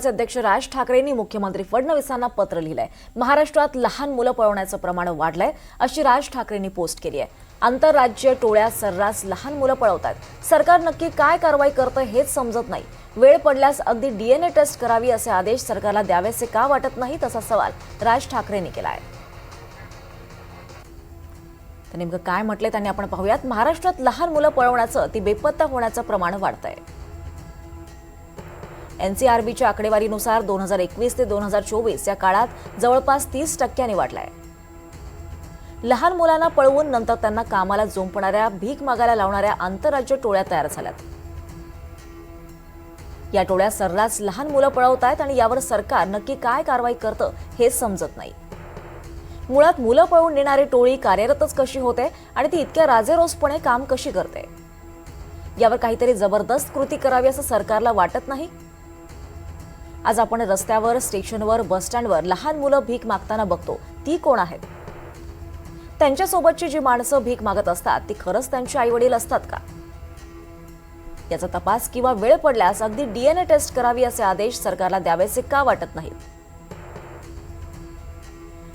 अध्यक्ष राज ठाकरेंनी मुख्यमंत्री फडणवीसांना पत्र लिहिलंय। महाराष्ट्रात लहान मुलं पळवण्याचं प्रमाण वाढलंय अशी राज ठाकरेंनी पोस्ट केली आहे। आंतरराज्य टोळ्या सर्रास लहान मुलं पळवतात। सरकार नक्की काय कारवाई करतं हेच समजत नाही। वेळ पडल्यास अगदी डीएनए टेस्ट करावी असे आदेश सरकारला द्यावेसे का वाटत नाही तसा सवाल राज ठाकरेंनी केला आहे। तर नेमकं काय म्हटले त्यांनी आपण पाहूयात। महाराष्ट्रात लहान मुलं पळवण्याचं ती बेपत्ता होण्याचं प्रमाण वाढतंय। एनसीआरबीच्या आकडेवारीनुसार 2021 ते 2024 या काळात जवळपास 30% वाढलाय। लहान मुलांना पळवून नंतर त्यांना कामाला जोंपणाऱ्या भीक मागायला लावणाऱ्या आंतरराज्य टोळ्या तयार झाल्यात। या टोळ्या सर्रास लहान मुलं पळवतायत आणि यावर सरकार नक्की काय कारवाई करतं हेच समजत नाही। मुळात मुलं पळवून नेणारी टोळी कार्यरतच कशी होते आणि ती इतक्या राजेरोसपणे काम कशी करते, यावर काहीतरी जबरदस्त कृती करावी असं सरकारला वाटत नाही। आज आपण रस्त्यावर, स्टेशनवर, बस स्टँडवर लहान मुलं भीक मागताना बघतो। ती कोण आहेत? त्यांच्यासोबतची जी माणसं भीक मागत असतात ती खरंच त्यांचे आईवडील असतात का? याचा तपास किंवा वेळ पडल्यास अगदी डीएनए टेस्ट करावी असे आदेश सरकारला द्यावेसे का वाटत नाहीत?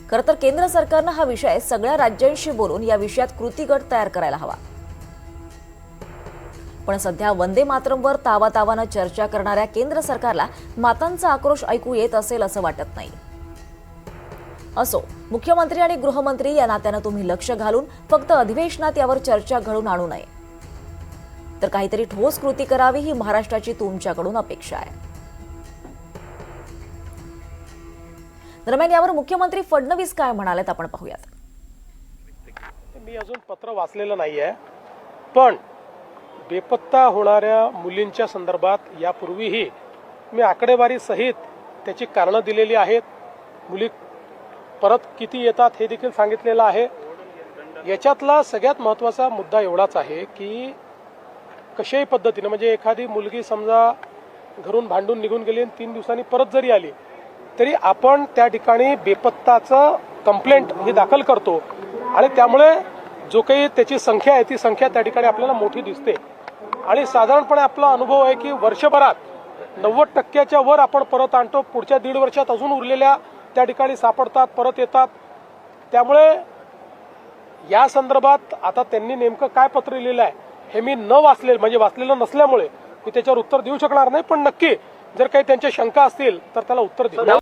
खरं तर केंद्र सरकारनं हा विषय सगळ्या राज्यांशी बोलून या विषयात कृती गट तयार करायला हवा। पण सध्या वंदे मातरमवर तावातावानं चर्चा करणाऱ्या केंद्र सरकारला मातांचा आक्रोश ऐकू येत असेल असं वाटत नाही। असो, मुख्यमंत्री आणि गृहमंत्री या नात्यानं तुम्ही लक्ष घालून फक्त अधिवेशनात यावर चर्चा घडून आणू नये, तर काहीतरी ठोस कृती करावी ही महाराष्ट्राची तुमच्याकडून अपेक्षा आहे। दरम्यान यावर मुख्यमंत्री फडणवीस काय म्हणालेत आपण पाहूयात। मी अजून पत्र वाचलेलं नाहीये, पण बेपत्ता होणाऱ्या मुलींच्या संदर्भात यापूर्वीही मी आकडेवारी सहित त्याची कारणं दिलेली आहेत। मुली परत किती येतात हे देखील सांगितलेलं आहे। याच्यातला सगळ्यात महत्त्वाचा मुद्दा एवढाच आहे की कशाही पद्धतीने म्हणजे एखादी मुलगी समजा घरून भांडून निघून गेली आणि 3 दिवसांनी परत जरी आली तरी आपण त्या ठिकाणी बेपत्ताचं कंप्लेंट ही दाखल करतो आणि त्यामुळे जो काही त्याची संख्या आहे ती संख्या त्या ठिकाणी आपल्याला मोठी दिसते। आणि साधारणपणे आपला अनुभव आहे की वर्षभरात 90% वर आपण परत आणतो। पुढच्या 1.5 वर्षात अजून उरलेल्या त्या ठिकाणी सापडतात, परत येतात। त्यामुळे या संदर्भात आता त्यांनी नेमकं काय पत्र लिहिलं आहे हे मी वाचलेलं नसल्यामुळे मी त्याच्यावर उत्तर देऊ शकणार नाही, पण नक्की जर काही त्यांच्या शंका असतील तर त्याला उत्तर देऊ।